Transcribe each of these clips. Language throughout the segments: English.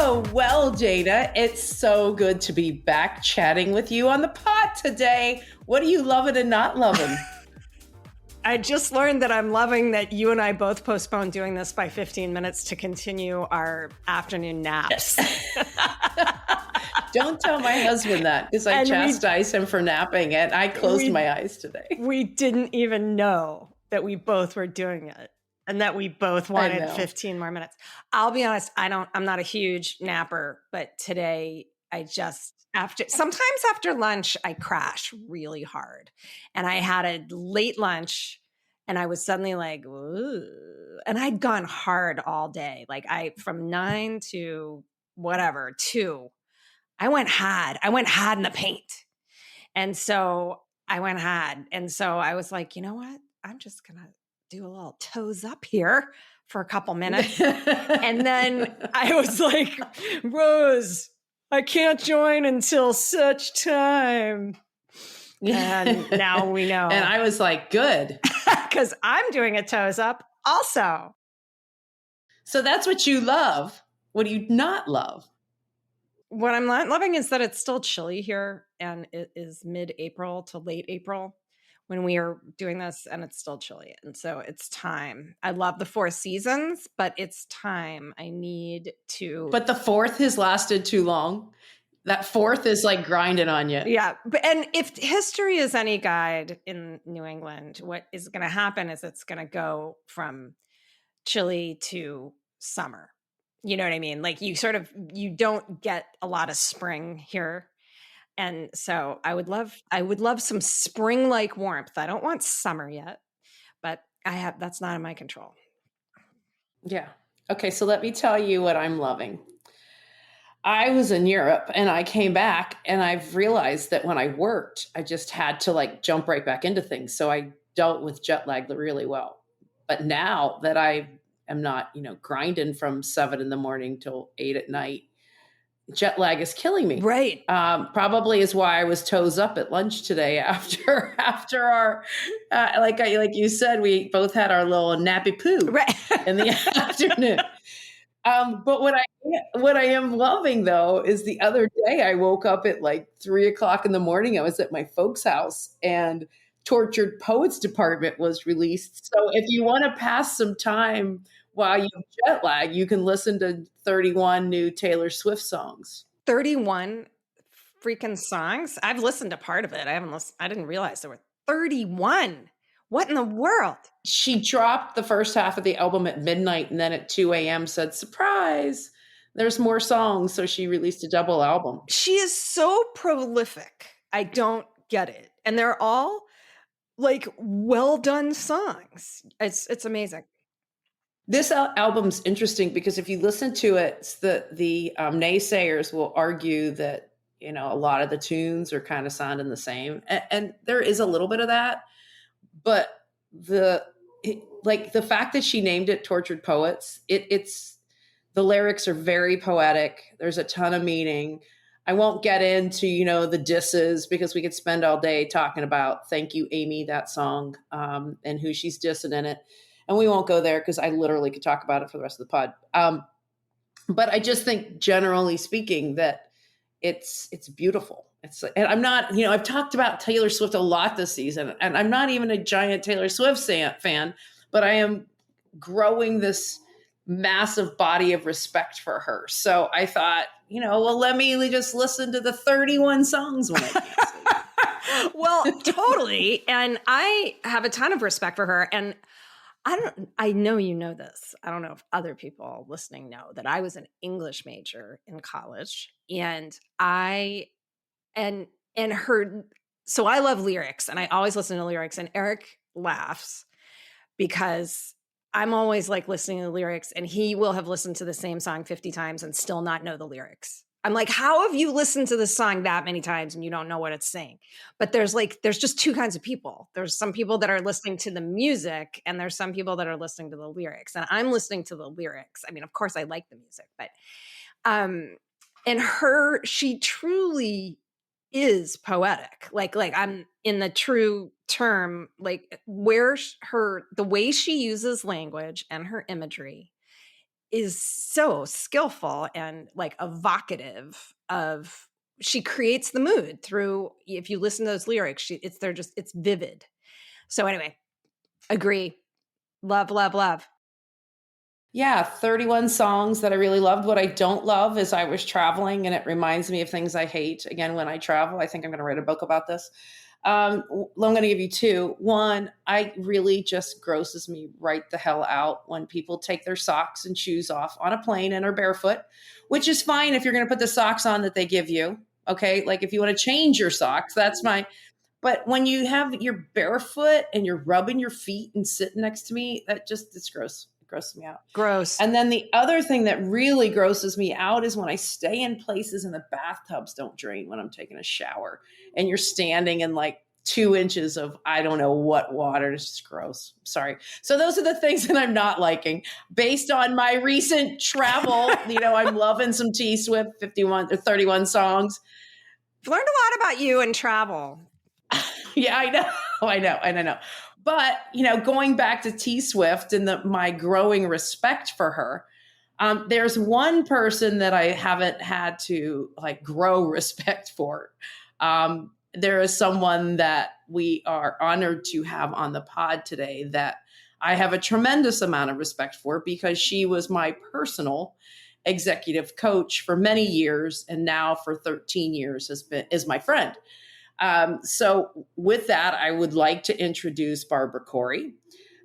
Well, Jada, it's so good to be back chatting with you on the pod today. What are you loving and not loving? I just learned that I'm loving that you and I both postponed doing this by 15 minutes to continue our afternoon naps. Don't tell my husband that, because I chastised him for napping and I closed my eyes today. We didn't even know that we both were doing it and that we both wanted 15 more minutes. I'll be honest, I'm not a huge napper, but today sometimes after lunch, I crash really hard. And I had a late lunch and I was suddenly like, ooh. And I'd gone hard all day. Like from 9 to whatever, 2, I went hard in the paint. And so I went hard. And so I was like, you know what? I'm just going to do a little toes up here for a couple minutes. And then I was like, Rose, I can't join until such time. And now we know. And I was like, good. Because I'm doing a toes up also. So that's what you love. What do you not love? What I'm not loving is that it's still chilly here, and it is mid-April to late April when we are doing this, and it's still chilly. And so it's time. I love the 4 seasons, but it's time. I need to. But the 4th has lasted too long. That 4th is like grinding on you. Yeah. And if history is any guide in New England, what is going to happen is it's going to go from chilly to summer. You know what I mean? Like you don't get a lot of spring here. And so I would love some spring-like warmth. I don't want summer yet, but that's not in my control. Yeah. Okay. So let me tell you what I'm loving. I was in Europe and I came back and I've realized that when I worked, I just had to like jump right back into things. So I dealt with jet lag really well. But now that I am not, grinding from 7 a.m. till 8 p.m, jet lag is killing me. Right. Probably is why I was toes up at lunch today after our, like you said, we both had our little nappy poo in the afternoon. But what I am loving though is the other day I woke up at like 3 o'clock in the morning. I was at my folks' house and Tortured Poets Department was released. So if you want to pass some time while you jet lag, you can listen to 31 new Taylor Swift songs. 31 freaking songs? I've listened to part of it. I didn't realize there were 31. What in the world? She dropped the first half of the album at midnight and then at 2 a.m. said, surprise, there's more songs. So she released a double album. She is so prolific. I don't get it. And they're all like well done songs. It's amazing. This album's interesting because if you listen to it, the naysayers will argue that, a lot of the tunes are kind of sounding the same. And there is a little bit of that. But the fact that she named it Tortured Poets, it's the lyrics are very poetic. There's a ton of meaning. I won't get into, the disses because we could spend all day talking about Thank You, Amy, that song, and who she's dissing in it. And we won't go there because I literally could talk about it for the rest of the pod. But I just think generally speaking that it's beautiful. And I'm not, I've talked about Taylor Swift a lot this season, and I'm not even a giant Taylor Swift fan, but I am growing this massive body of respect for her. So I thought, let me just listen to the 31 songs when I can't sleep. Well, totally. And I have a ton of respect for her. And I know you know this. I don't know if other people listening know that I was an English major in college, and so I love lyrics and I always listen to lyrics, and Eric laughs because I'm always like listening to the lyrics, and he will have listened to the same song 50 times and still not know the lyrics. I'm like, how have you listened to this song that many times and you don't know what it's saying? But there's just 2 kinds of people. There's some people that are listening to the music, and there's some people that are listening to the lyrics. And I'm listening to the lyrics. I mean, of course I like the music, but she truly is poetic. Like I'm in the true term, like the way she uses language and her imagery is so skillful and like evocative of, she creates the mood through, if you listen to those lyrics, it's vivid. So anyway, agree. Love, love, love. Yeah, 31 songs that I really loved. What I don't love is I was traveling and it reminds me of things I hate. Again, when I travel, I think I'm going to write a book about this. I'm going to give you two. One, I really just grosses me right the hell out when people take their socks and shoes off on a plane and are barefoot, which is fine if you're going to put the socks on that they give you. Okay. Like if you want to change your socks, that's fine. But when you have your barefoot and you're rubbing your feet and sitting next to me, it's gross. It grosses me out. Gross. And then the other thing that really grosses me out is when I stay in places and the bathtubs don't drain when I'm taking a shower and you're standing in like 2 inches of, I don't know what water. It's just gross. Sorry. So those are the things that I'm not liking based on my recent travel. I'm loving some T Swift 51 or 31 songs. I've learned a lot about you and travel. Yeah, I know. But, going back to T Swift and my growing respect for her, there's one person that I haven't had to like grow respect for. There is someone that we are honored to have on the pod today that I have a tremendous amount of respect for because she was my personal executive coach for many years and now for 13 years is my friend. So with that, I would like to introduce Barbara Khouri.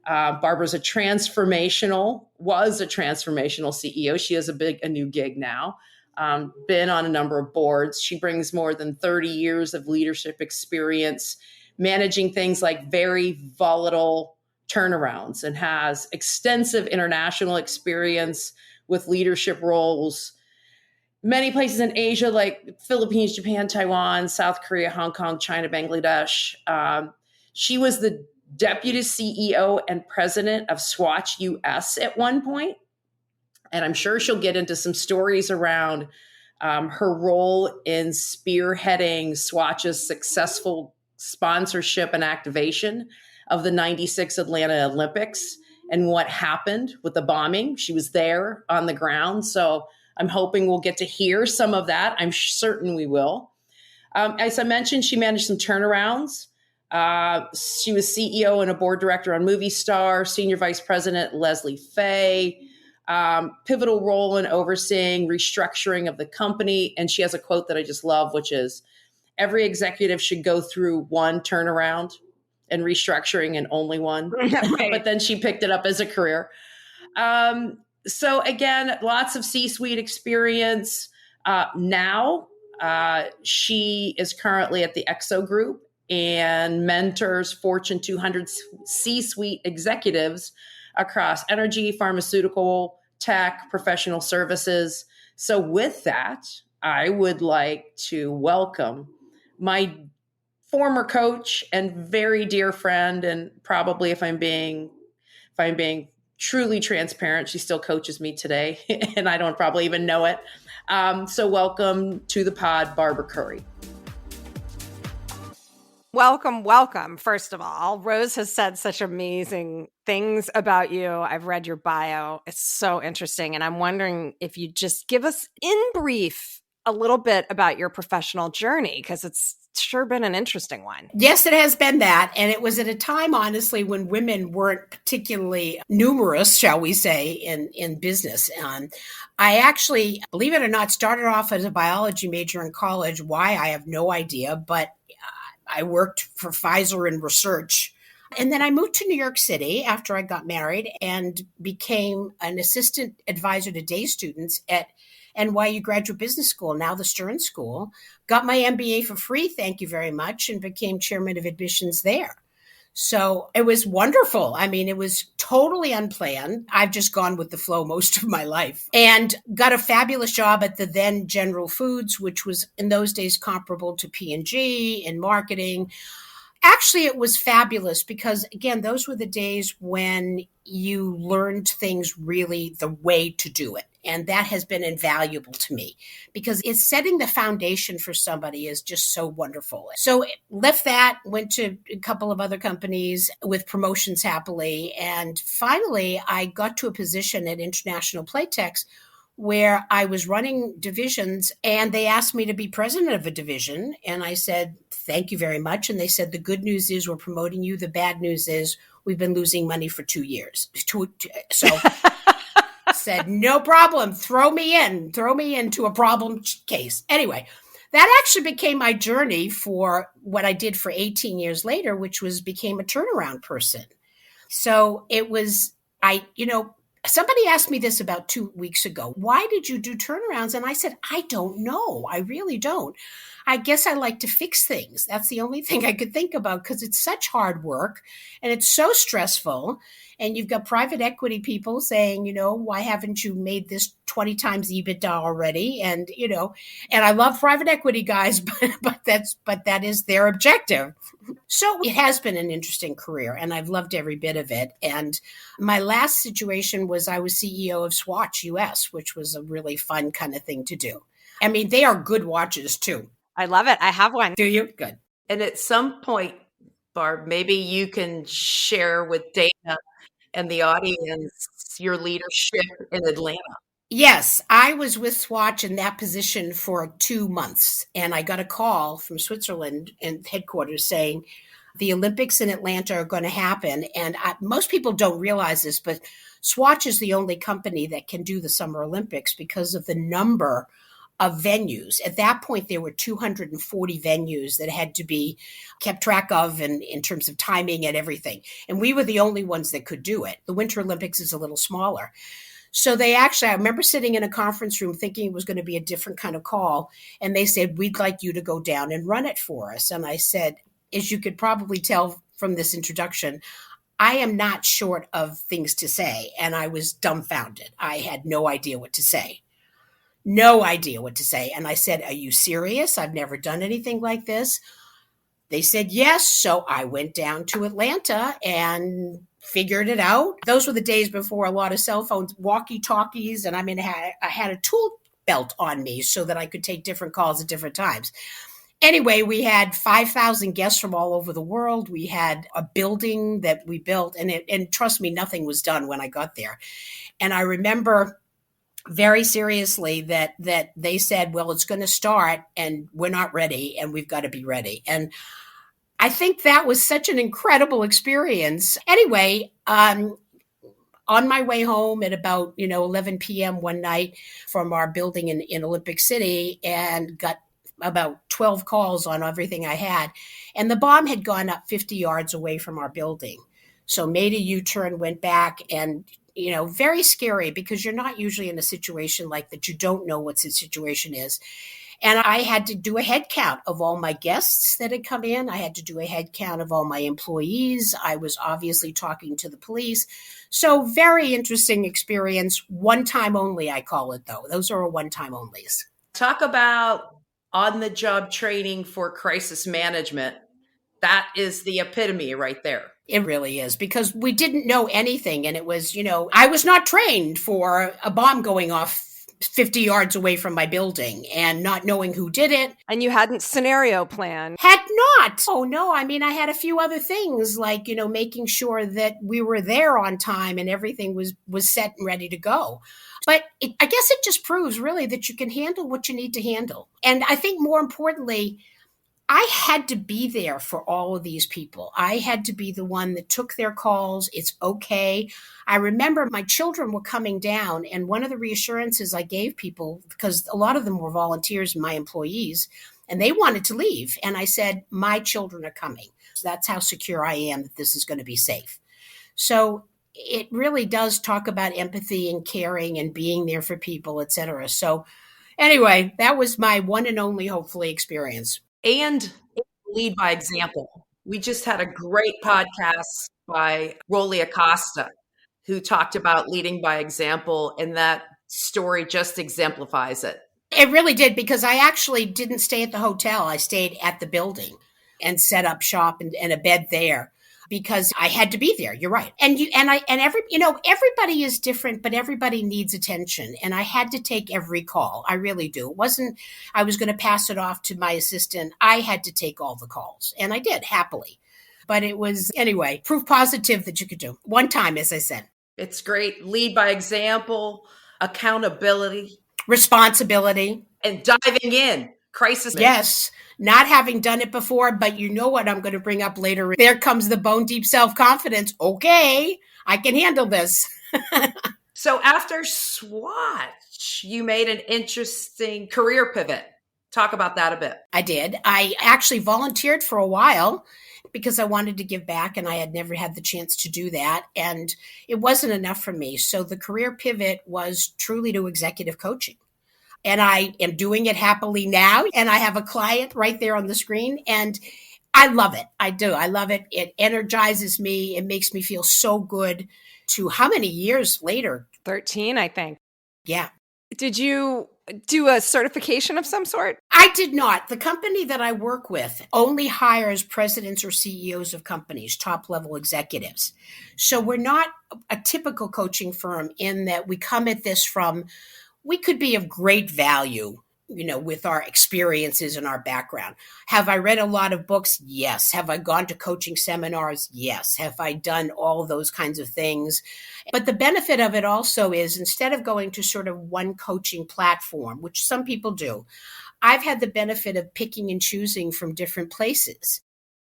Barbara's was a transformational CEO. She has a new gig now, been on a number of boards. She brings more than 30 years of leadership experience, managing things like very volatile turnarounds and has extensive international experience with leadership roles many places in Asia, like Philippines, Japan, Taiwan, South Korea, Hong Kong, China, Bangladesh. She was the deputy CEO and president of Swatch US at one point. And I'm sure she'll get into some stories around her role in spearheading Swatch's successful sponsorship and activation of the 96 Atlanta Olympics and what happened with the bombing. She was there on the ground. So I'm hoping we'll get to hear some of that. I'm certain we will. As I mentioned, she managed some turnarounds. She was CEO and a board director on Movie Star, senior vice president Leslie Fay, pivotal role in overseeing restructuring of the company. And she has a quote that I just love, which is, every executive should go through one turnaround and restructuring and only one. Right. But then she picked it up as a career. So again, lots of C-suite experience. Now, she is currently at the EXO Group and mentors Fortune 200 C-suite executives across energy, pharmaceutical, tech, professional services. So with that, I would like to welcome my former coach and very dear friend, and probably if I'm being truly transparent, she still coaches me today, and I don't probably even know it. So welcome to the pod, Barbara Khouri. Welcome. First of all, Rose has said such amazing things about you. I've read your bio. It's so interesting. And I'm wondering if you just give us in brief a little bit about your professional journey, because it's sure been an interesting one. Yes, it has been that. And it was at a time, honestly, when women weren't particularly numerous, shall we say, in business. I actually, believe it or not, started off as a biology major in college. Why, I have no idea, but I worked for Pfizer in research. And then I moved to New York City after I got married and became an assistant advisor to day students at NYU Graduate Business School, now the Stern School. Got my MBA for free, thank you very much, and became chairman of admissions there. So it was wonderful. I mean, it was totally unplanned. I've just gone with the flow most of my life, and got a fabulous job at the then General Foods, which was in those days comparable to P&G in marketing. Actually, it was fabulous because, again, those were the days when you learned things really the way to do it. And that has been invaluable to me because it's setting the foundation for somebody is just so wonderful. So left that, went to a couple of other companies with promotions happily. And finally, I got to a position at International Playtex where I was running divisions and they asked me to be president of a division. And I said, thank you very much. And they said, the good news is we're promoting you. The bad news is we've been losing money for 2 years. So said, no problem. Throw me into a problem case. Anyway, that actually became my journey for what I did for 18 years later, which was became a turnaround person. So it was, somebody asked me this about 2 weeks ago. Why did you do turnarounds? And I said, I don't know. I really don't. I guess I like to fix things. That's the only thing I could think about because it's such hard work and it's so stressful. And you've got private equity people saying, why haven't you made this 20 times EBITDA already? And, and I love private equity guys, but that is their objective. So it has been an interesting career and I've loved every bit of it. And my last situation was I was CEO of Swatch US, which was a really fun kind of thing to do. I mean, they are good watches too. I love it. I have one. Do you? Good. And at some point, Barb, maybe you can share with Dana and the audience your leadership in Atlanta. Yes, I was with Swatch in that position for 2 months. And I got a call from Switzerland and headquarters saying the Olympics in Atlanta are going to happen. And most people don't realize this, but Swatch is the only company that can do the Summer Olympics because of the number of venues. At that point, there were 240 venues that had to be kept track of and in terms of timing and everything. And we were the only ones that could do it. The Winter Olympics is a little smaller. So I remember sitting in a conference room thinking it was going to be a different kind of call. And they said, we'd like you to go down and run it for us. And I said, as you could probably tell from this introduction, I am not short of things to say. And I was dumbfounded. I had no idea what to say. No idea what to say. And I said, are you serious? I've never done anything like this. They said, yes. So I went down to Atlanta and figured it out. Those were the days before a lot of cell phones, walkie-talkies. And I had a tool belt on me so that I could take different calls at different times. Anyway, we had 5,000 guests from all over the world. We had a building that we built and trust me, nothing was done when I got there. And I remember very seriously that they said, well, it's going to start and we're not ready and we've got to be ready. And I think that was such an incredible experience. Anyway, on my way home at about, 11 p.m. one night from our building in Olympic City and got about 12 calls on everything I had. And the bomb had gone up 50 yards away from our building. So made a U-turn, went back and very scary because you're not usually in a situation like that. You don't know what the situation is. And I had to do a head count of all my guests that had come in. I had to do a head count of all my employees. I was obviously talking to the police. So very interesting experience. One time only, I call it, though. Those are one-time onlys. Talk about on-the-job training for crisis management. That is the epitome right there. It really is because we didn't know anything. And it was, I was not trained for a bomb going off 50 yards away from my building and not knowing who did it. And you hadn't scenario planned. Had not. Oh, no. I mean, I had a few other things like, making sure that we were there on time and everything was set and ready to go. But I guess it just proves really that you can handle what you need to handle. And I think more importantly, I had to be there for all of these people. I had to be the one that took their calls. It's okay. I remember my children were coming down, and one of the reassurances I gave people, because a lot of them were volunteers and my employees, and they wanted to leave. And I said, my children are coming. So that's how secure I am that this is going to be safe. So it really does talk about empathy and caring and being there for people, et cetera. So anyway, that was my one and only, hopefully, experience. And lead by example. We just had a great podcast by Rolly Acosta, who talked about leading by example, and that story just exemplifies it. It really did, because I actually didn't stay at the hotel. I stayed at the building. and set up shop and a bed there because I had to be there. You're right. Everybody is different, but everybody needs attention. And I had to take every call. I really do. It wasn't, I was going to pass it off to my assistant. I had to take all the calls, and I did happily. But it was, anyway, proof positive that you could do one time, as I said. It's great. Lead by example, accountability, responsibility, and diving in. Crisis. Yes. Not having done it before, but you know what I'm going to bring up later. There comes the bone deep self-confidence. Okay, I can handle this. So after Swatch, you made an interesting career pivot. Talk about that a bit. I did. I actually volunteered for a while because I wanted to give back, and I had never had the chance to do that. And it wasn't enough for me. So the career pivot was truly to executive coaching. And I am doing it happily now. And I have a client right there on the screen. And I love it. I do. I love it. It energizes me. It makes me feel so good to how many years later? 13, I think. Yeah. Did you do a certification of some sort? I did not. The company that I work with only hires presidents or CEOs of companies, top level executives. So we're not a typical coaching firm in that we come at this from, we could be of great value, with our experiences and our background. Have I read a lot of books? Yes. Have I gone to coaching seminars? Yes. Have I done all those kinds of things? But the benefit of it also is instead of going to sort of one coaching platform, which some people do, I've had the benefit of picking and choosing from different places.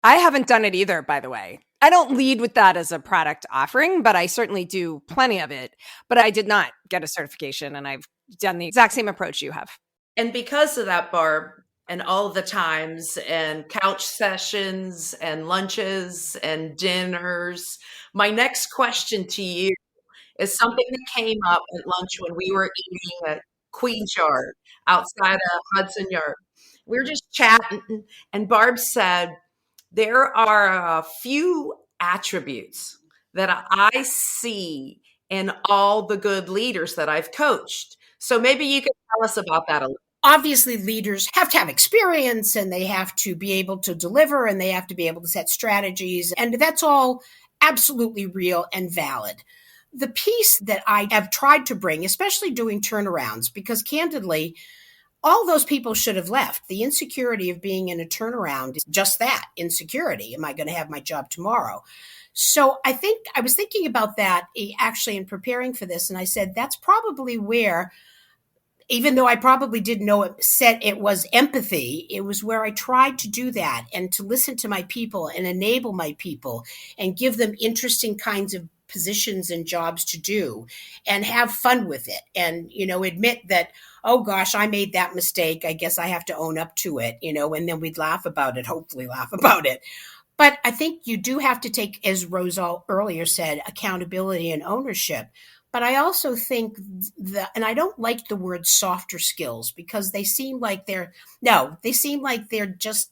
I haven't done it either, by the way. I don't lead with that as a product offering, but I certainly do plenty of it. But I did not get a certification, and I've done the exact same approach you have. And because of that, Barb, and all the times and couch sessions and lunches and dinners, my next question to you is something that came up at lunch when we were eating at Queen's Yard outside of Hudson Yard. We were just chatting, and Barb said, there are a few attributes that I see in all the good leaders that I've coached. So maybe you can tell us about that a little. Obviously, leaders have to have experience, and they have to be able to deliver, and they have to be able to set strategies. And that's all absolutely real and valid. The piece that I have tried to bring, especially doing turnarounds, because candidly, all those people should have left. The insecurity of being in a turnaround is just that, insecurity. Am I going to have my job tomorrow? So I think I was thinking about that actually in preparing for this. And I said, that's probably where, even though I probably didn't know it said it was empathy, it was where I tried to do that and to listen to my people and enable my people and give them interesting kinds of positions and jobs to do and have fun with it. And, admit that, oh gosh, I made that mistake. I guess I have to own up to it, and then we'd laugh about it, hopefully laugh about it. But I think you do have to take, as Rosal earlier said, accountability and ownership. But I also think that, and I don't like the word softer skills because they seem like they're just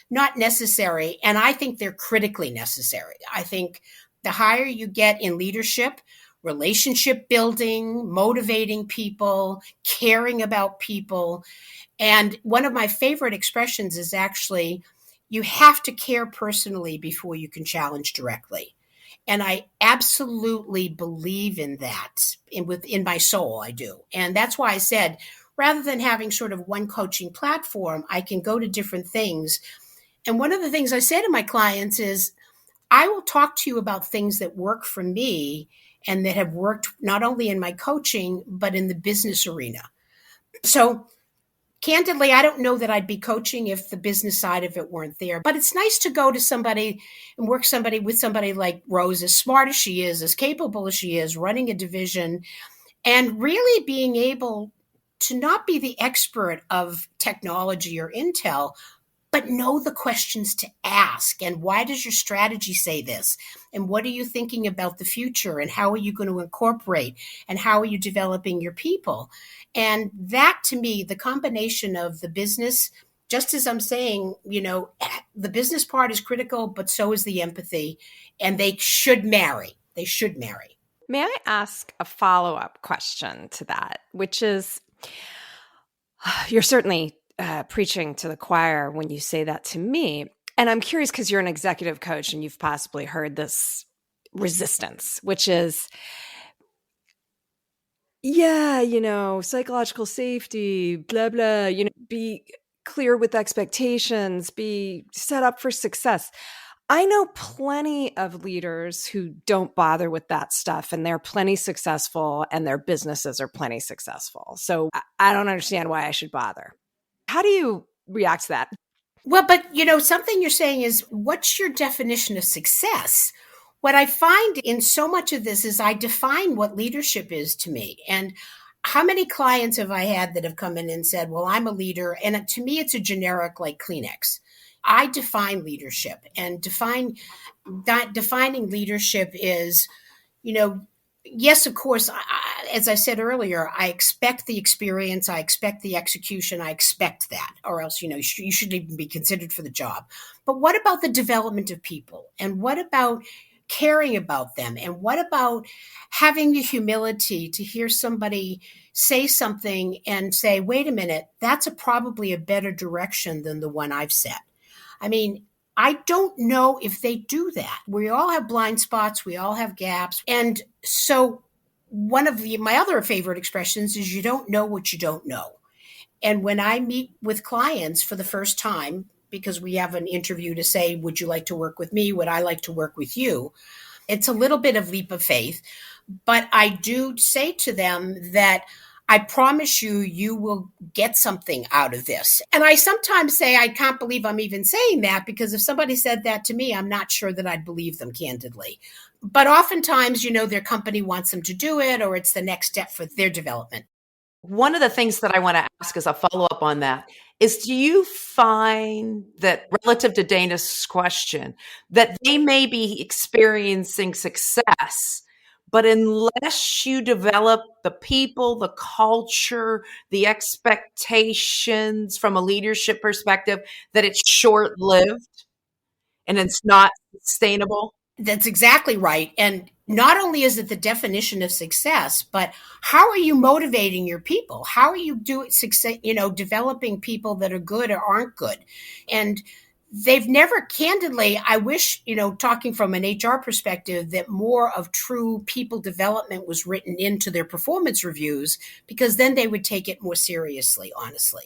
not necessary. And I think they're critically necessary. I think the higher you get in leadership, relationship building, motivating people, caring about people. And one of my favorite expressions is actually, you have to care personally before you can challenge directly. And I absolutely believe in that within my soul. I do. And that's why I said, rather than having sort of one coaching platform, I can go to different things. And one of the things I say to my clients is, I will talk to you about things that work for me and that have worked not only in my coaching, but in the business arena. So candidly, I don't know that I'd be coaching if the business side of it weren't there. But it's nice to go to somebody and work with somebody like Rose, as smart as she is, as capable as she is, running a division, and really being able to not be the expert of technology or intel, but know the questions to ask. And why does your strategy say this? And what are you thinking about the future? And how are you going to incorporate? And how are you developing your people? And that, to me, the combination of the business, just as I'm saying, the business part is critical, but so is the empathy. And they should marry. They should marry. May I ask a follow-up question to that, which is, you're certainly preaching to the choir when you say that to me. And I'm curious because you're an executive coach and you've possibly heard this resistance, which is, yeah, psychological safety, blah, blah, be clear with expectations, be set up for success. I know plenty of leaders who don't bother with that stuff, and they're plenty successful and their businesses are plenty successful. So I don't understand why I should bother. How do you react to that? Well, but something you're saying is, what's your definition of success? What I find in so much of this is I define what leadership is to me. And how many clients have I had that have come in and said, well, I'm a leader. And to me, it's a generic like Kleenex. I define leadership, and defining leadership is, yes, of course, as I said earlier, I expect the experience, I expect the execution, I expect that, or else, you shouldn't even be considered for the job. But what about the development of people? And what about caring about them? And what about having the humility to hear somebody say something and say, wait a minute, that's probably a better direction than the one I've set? I mean, I don't know if they do that. We all have blind spots. We all have gaps. And so one of my other favorite expressions is you don't know what you don't know. And when I meet with clients for the first time, because we have an interview to say, would you like to work with me? Would I like to work with you? It's a little bit of leap of faith. But I do say to them that I promise you, you will get something out of this. And I sometimes say, I can't believe I'm even saying that, because if somebody said that to me, I'm not sure that I'd believe them, candidly. But oftentimes, their company wants them to do it, or it's the next step for their development. One of the things that I want to ask as a follow-up on that is, do you find that, relative to Dana's question, that they may be experiencing success, but unless you develop the people, the culture, the expectations from a leadership perspective, that it's short-lived and it's not sustainable? That's exactly right. And not only is it the definition of success, but how are you motivating your people? How are you doing success, developing people that are good or aren't good? And they've never, candidly, I wish, talking from an HR perspective, that more of true people development was written into their performance reviews, because then they would take it more seriously, honestly.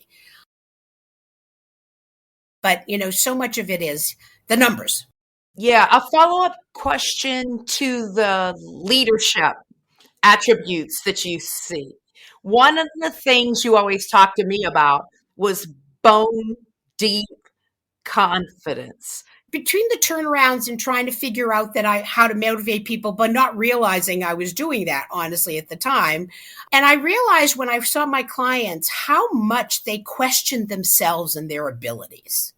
But, so much of it is the numbers. Yeah, a follow-up question to the leadership attributes that you see. One of the things you always talk to me about was bone deep confidence. Between the turnarounds and trying to figure out how to motivate people, but not realizing I was doing that, honestly, at the time. And I realized when I saw my clients how much they questioned themselves and their abilities.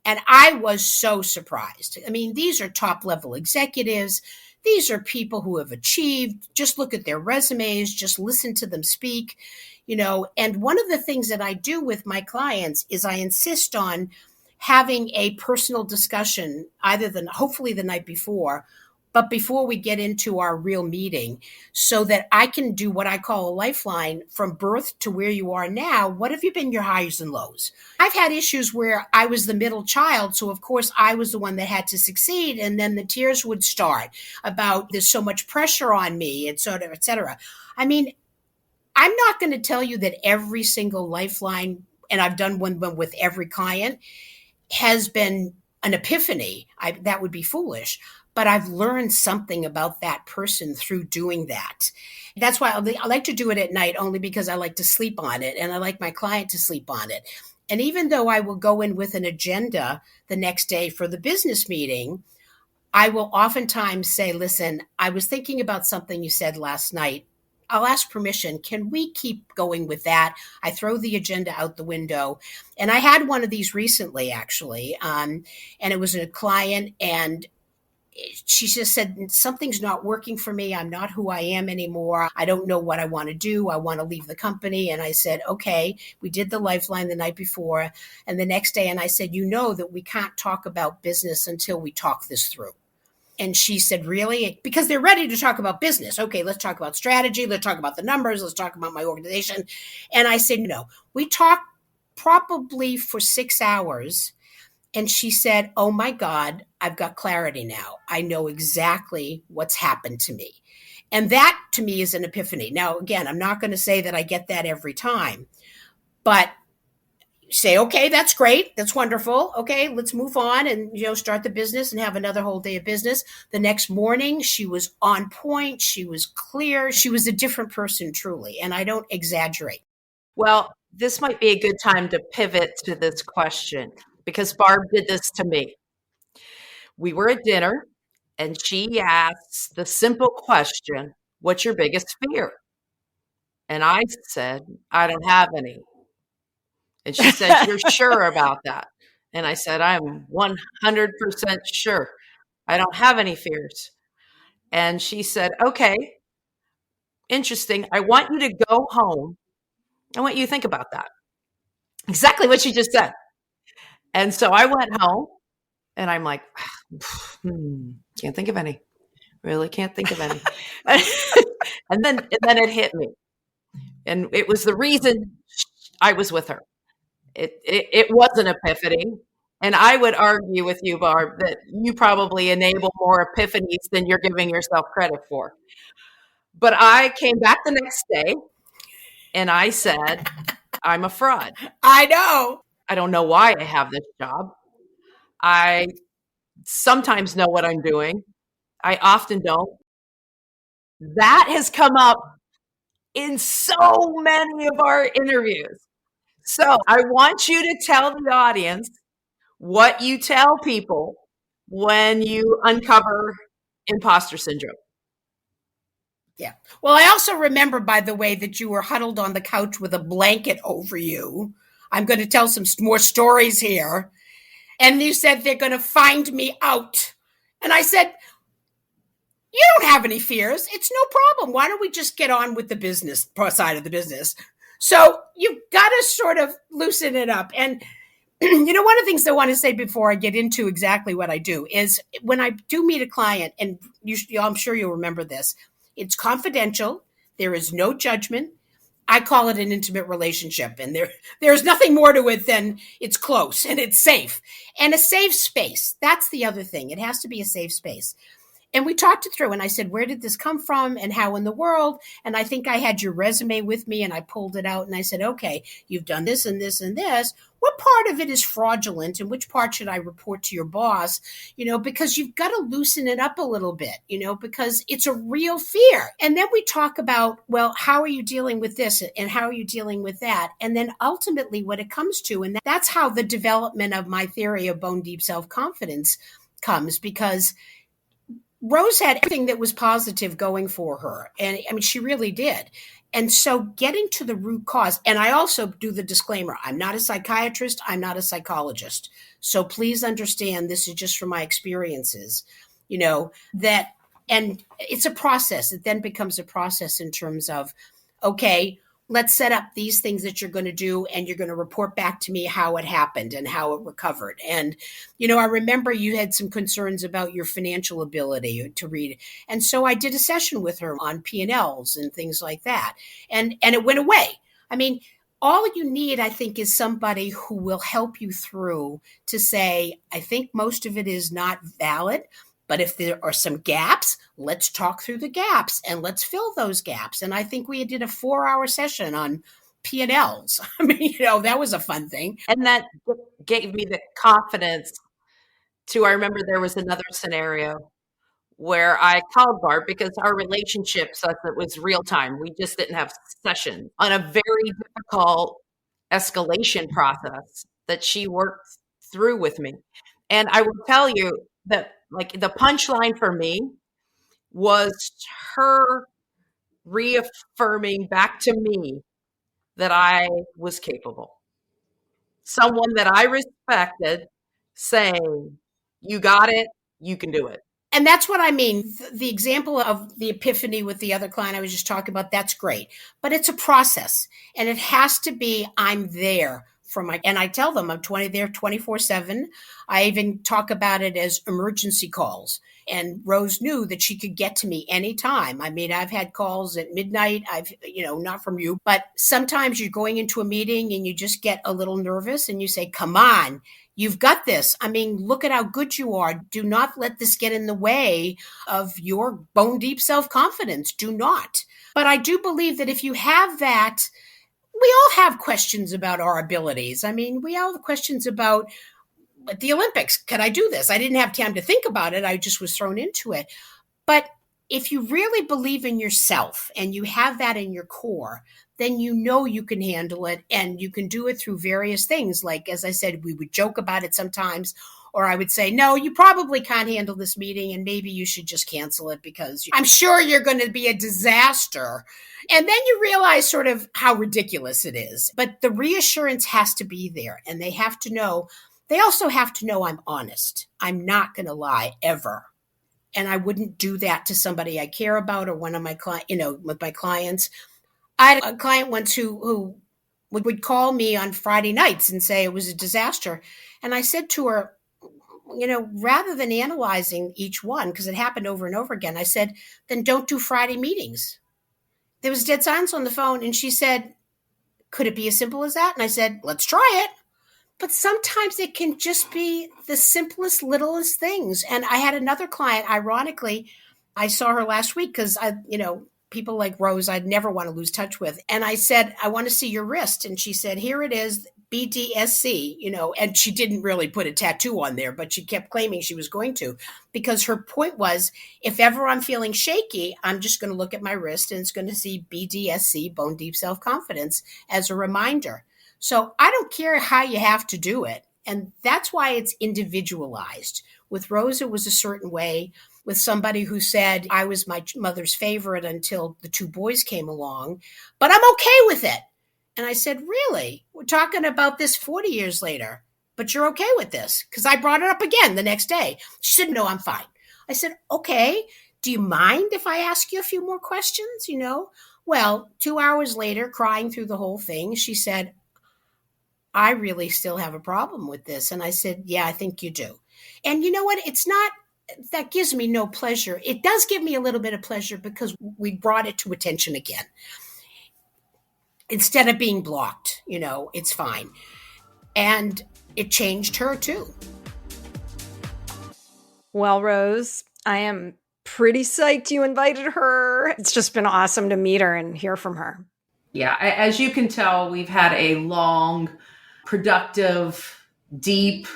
And I was so surprised. I mean, these are top level executives. These are people who have achieved. Just look at their resumes, just listen to them speak, And one of the things that I do with my clients is I insist on having a personal discussion, hopefully the night before, but before we get into our real meeting, so that I can do what I call a lifeline from birth to where you are now. What have you been your highs and lows? I've had issues where I was the middle child. So of course I was the one that had to succeed. And then the tears would start about there's so much pressure on me, et cetera, et cetera. I mean, I'm not going to tell you that every single lifeline, and I've done one with every client, has been an epiphany. That would be foolish. But I've learned something about that person through doing that. That's why I like to do it at night, only because I like to sleep on it, and I like my client to sleep on it. And even though I will go in with an agenda the next day for the business meeting, I will oftentimes say, listen, I was thinking about something you said last night. I'll ask permission. Can we keep going with that? I throw the agenda out the window. And I had one of these recently, actually. And it was a client, and she just said, something's not working for me. I'm not who I am anymore. I don't know what I want to do. I want to leave the company. And I said, okay, we did the lifeline the night before. And the next day, and I said, that we can't talk about business until we talk this through. And she said, really? Because they're ready to talk about business. Okay, let's talk about strategy. Let's talk about the numbers. Let's talk about my organization. And I said, no, we talked probably for 6 hours. And she said, oh my God, I've got clarity now. I know exactly what's happened to me. And that to me is an epiphany. Now, again, I'm not going to say that I get that every time, but say, okay, that's great. That's wonderful. Okay, let's move on and, start the business and have another whole day of business. The next morning, she was on point. She was clear. She was a different person, truly. And I don't exaggerate. Well, this might be a good time to pivot to this question because Barb did this to me. We were at dinner and she asked the simple question, what's your biggest fear? And I said, I don't have any. And she said, you're sure about that? And I said, I'm 100% sure. I don't have any fears. And she said, okay, interesting. I want you to go home. I want you to think about that. Exactly what she just said. And so I went home and I'm like, can't think of any. Really can't think of any. and then it hit me. And it was the reason I was with her. It was an epiphany. And I would argue with you, Barb, that you probably enable more epiphanies than you're giving yourself credit for. But I came back the next day and I said, I'm a fraud. I know. I don't know why I have this job. I sometimes know what I'm doing. I often don't. That has come up in so many of our interviews. So I want you to tell the audience what you tell people when you uncover imposter syndrome. Yeah. Well, I also remember, by the way, that you were huddled on the couch with a blanket over you. I'm going to tell some more stories here. And you said, they're going to find me out. And I said, you don't have any fears. It's no problem. Why don't we just get on with the business side of the business? So you've got to sort of loosen it up. And, one of the things I want to say before I get into exactly what I do is when I do meet a client, and I'm sure you'll remember this, it's confidential. There is no judgment. I call it an intimate relationship, and there's nothing more to it than it's close and it's safe and a safe space. That's the other thing. It has to be a safe space. And we talked it through, and I said, where did this come from and how in the world? And I think I had your resume with me, and I pulled it out, and I said, okay, you've done this and this and this. What part of it is fraudulent, and which part should I report to your boss? Because you've got to loosen it up a little bit, because it's a real fear. And then we talk about, well, how are you dealing with this and how are you dealing with that? And then ultimately what it comes to, and that's how the development of my theory of bone deep self-confidence comes, because Rose had everything that was positive going for her. And I mean, she really did. And so getting to the root cause, and I also do the disclaimer, I'm not a psychiatrist, I'm not a psychologist. So please understand this is just from my experiences, that, and it's a process. It then becomes a process in terms of, okay, let's set up these things that you're going to do, and you're going to report back to me how it happened and how it recovered. And, I remember you had some concerns about your financial ability to read. And so I did a session with her on P&Ls and things like that. And it went away. I mean, all you need, I think, is somebody who will help you through to say, I think most of it is not valid. But if there are some gaps, let's talk through the gaps and let's fill those gaps. And I think we did a 4-hour session on P&Ls. I mean, that was a fun thing. And that gave me the confidence to, I remember there was another scenario where I called Barb because our relationship, such that it was real time. We just didn't have sessions on a very difficult escalation process that she worked through with me. And I will tell you that, like, the punchline for me was her reaffirming back to me that I was capable. Someone that I respected saying, you got it, you can do it. And that's what I mean. The example of the epiphany with the other client I was just talking about, that's great. But it's a process. And it has to be, I'm there and I tell them I'm there 24/7. I even talk about it as emergency calls. And Rose knew that she could get to me anytime. I mean, I've had calls at midnight. Not from you, but sometimes you're going into a meeting and you just get a little nervous and you say, come on, you've got this. I mean, look at how good you are. Do not let this get in the way of your bone deep self-confidence. Do not. But I do believe that if you have that, we all have questions about our abilities. I mean, we all have questions about at the Olympics. Can I do this? I didn't have time to think about it. I just was thrown into it. But if you really believe in yourself and you have that in your core, then you know you can handle it, and you can do it through various things. Like, as I said, we would joke about it sometimes, or I would say, no, you probably can't handle this meeting and maybe you should just cancel it because I'm sure you're going to be a disaster. And then you realize sort of how ridiculous it is. But the reassurance has to be there, and they also have to know I'm honest. I'm not going to lie ever. And I wouldn't do that to somebody I care about or one of my with my clients. I had a client once who would call me on Friday nights and say it was a disaster. And I said to her, rather than analyzing each one, because it happened over and over again, I said, then don't do Friday meetings. There was dead silence on the phone. And she said, could it be as simple as that? And I said, let's try it. But sometimes it can just be the simplest, littlest things. And I had another client, ironically, I saw her last week because people like Rose, I'd never want to lose touch with. And I said, I want to see your wrist. And she said, here it is, BDSC, and she didn't really put a tattoo on there, but she kept claiming she was going to, because her point was, if ever I'm feeling shaky, I'm just going to look at my wrist and it's going to see BDSC, bone deep self-confidence, as a reminder. So I don't care how you have to do it. And that's why it's individualized. With Rose, it was a certain way. With somebody who said, I was my mother's favorite until the two boys came along, but I'm okay with it. And I said, really? We're talking about this 40 years later, but you're okay with this? Because I brought it up again the next day. She said, no, I'm fine. I said, okay, do you mind if I ask you a few more questions? Well, 2 hours later, crying through the whole thing, she said, I really still have a problem with this. And I said, yeah, I think you do. And you know what? That gives me no pleasure. It does give me a little bit of pleasure because we brought it to attention again. Instead of being blocked, it's fine. And it changed her too. Well, Rose, I am pretty psyched you invited her. It's just been awesome to meet her and hear from her. Yeah, as you can tell, we've had a long, productive, deep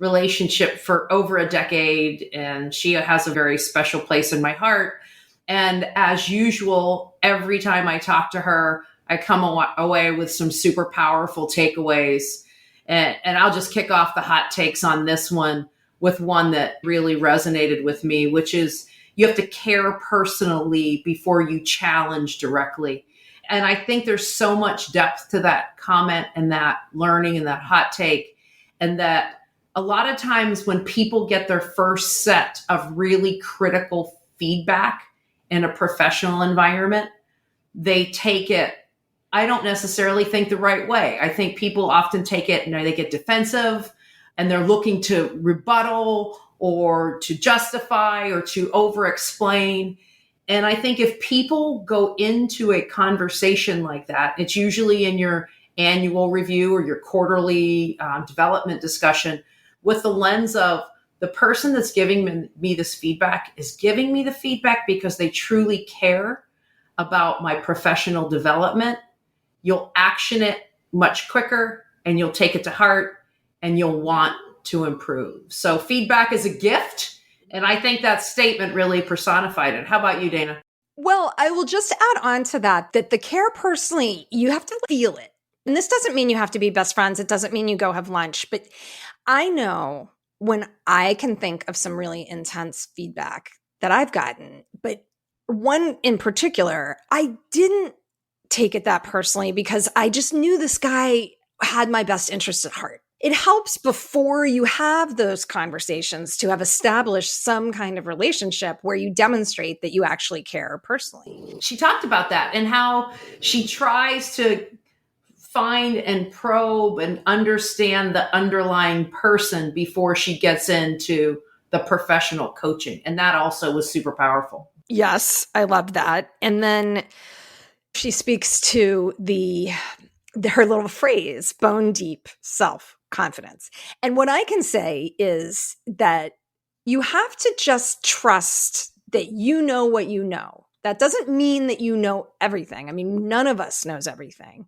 relationship for over a decade, and she has a very special place in my heart. And as usual, every time I talk to her, I come away with some super powerful takeaways. And I'll just kick off the hot takes on this one with one that really resonated with me, which is you have to care personally before you challenge directly. And I think there's so much depth to that comment and that learning and that hot take. And that a lot of times when people get their first set of really critical feedback in a professional environment, they take it, I don't necessarily think the right way. I think people often take it and they get defensive and they're looking to rebuttal or to justify or to over-explain. And I think if people go into a conversation like that, it's usually in your annual review or your quarterly development discussion with the lens of the person that's giving me this feedback is giving me the feedback because they truly care about my professional development, you'll action it much quicker and you'll take it to heart and you'll want to improve. So feedback is a gift. And I think that statement really personified it. How about you, Dana? Well, I will just add on to that the care personally, you have to feel it. And this doesn't mean you have to be best friends. It doesn't mean you go have lunch. But I know when I can think of some really intense feedback that I've gotten, but one in particular, I didn't take it that personally because I just knew this guy had my best interest at heart. It helps before you have those conversations to have established some kind of relationship where you demonstrate that you actually care personally. She talked about that and how she tries to find and probe and understand the underlying person before she gets into the professional coaching. And that also was super powerful. Yes, I love that. And then she speaks to her little phrase, bone deep self-confidence. And what I can say is that you have to just trust that you know what you know. That doesn't mean that you know everything. I mean, none of us knows everything,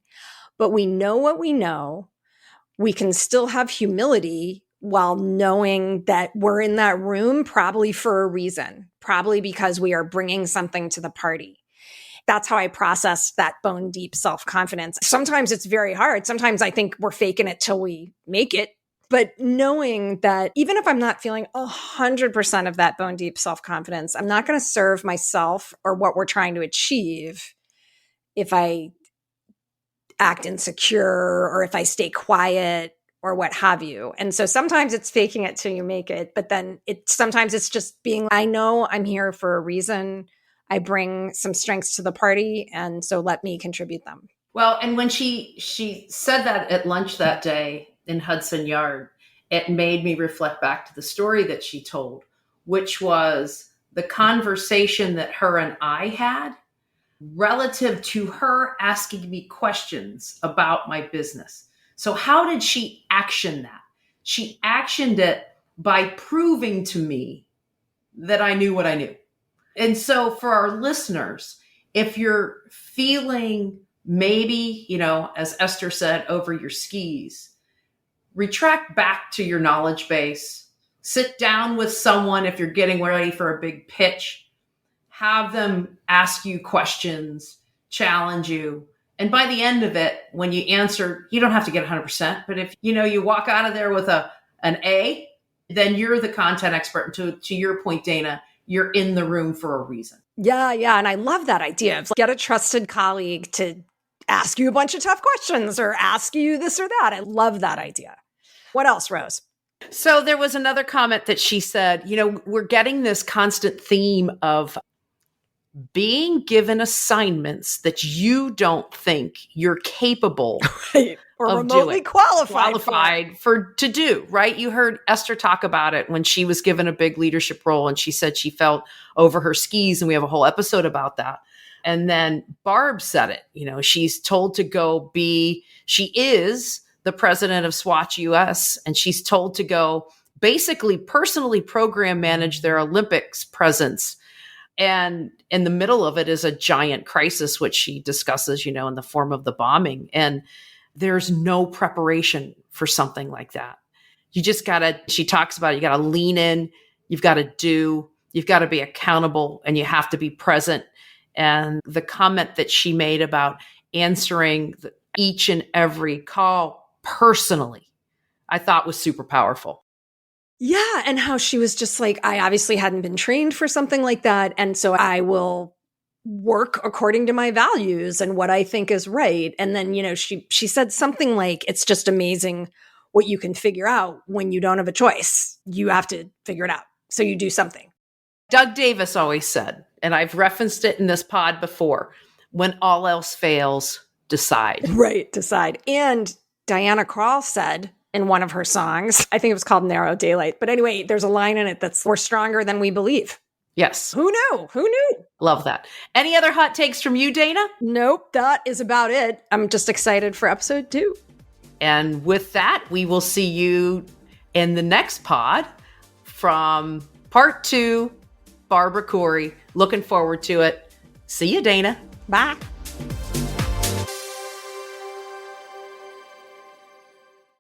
but we know what we know. We can still have humility while knowing that we're in that room probably for a reason, probably because we are bringing something to the party. That's how I process that bone deep self-confidence. Sometimes it's very hard. Sometimes I think we're faking it till we make it. But knowing that even if I'm not feeling 100% of that bone deep self-confidence, I'm not going to serve myself or what we're trying to achieve if I act insecure or if I stay quiet or what have you. And so sometimes it's faking it till you make it, but then sometimes it's just being, I know I'm here for a reason. I bring some strengths to the party, and so let me contribute them. Well, and when she said that at lunch that day in Hudson Yard, it made me reflect back to the story that she told, which was the conversation that her and I had relative to her asking me questions about my business. So how did she action that? She actioned it by proving to me that I knew what I knew. And so for our listeners, if you're feeling maybe, as Esther said, over your skis, retract back to your knowledge base, sit down with someone if you're getting ready for a big pitch, have them ask you questions, challenge you. And by the end of it, when you answer, you don't have to get 100%, but if you walk out of there with an A, then you're the content expert. To your point, Dana, you're in the room for a reason. Yeah. And I love that idea of get a trusted colleague to ask you a bunch of tough questions or ask you this or that. I love that idea. What else, Rose? So there was another comment that she said, we're getting this constant theme of being given assignments that you don't think you're capable right. Or of remotely doing, qualified to do, right? You heard Esther talk about it when she was given a big leadership role and she said she felt over her skis, and we have a whole episode about that. And then Barb said it, she's told to go she is the president of Swatch US, and she's told to go basically personally program manage their Olympics presence. And in the middle of it is a giant crisis, which she discusses, in the form of the bombing. And there's no preparation for something like that. You just she talks about it, you got to lean in, you've got to you've got to be accountable, and you have to be present. And the comment that she made about answering each and every call personally, I thought was super powerful. Yeah. And how she was just like, I obviously hadn't been trained for something like that. And so I will work according to my values and what I think is right. And then, she said something like, it's just amazing what you can figure out when you don't have a choice. You have to figure it out. So you do something. Doug Davis always said, and I've referenced it in this pod before, when all else fails, decide. Right. Decide. And Diana Krall said, in one of her songs, I think it was called Narrow Daylight. But anyway, there's a line in it that's, we're stronger than we believe. Yes. Who knew? Love that. Any other hot takes from you, Dana? Nope. That is about it. I'm just excited for episode 2. And with that, we will see you in the next pod from part 2, Barbara Khouri. Looking forward to it. See you, Dana. Bye.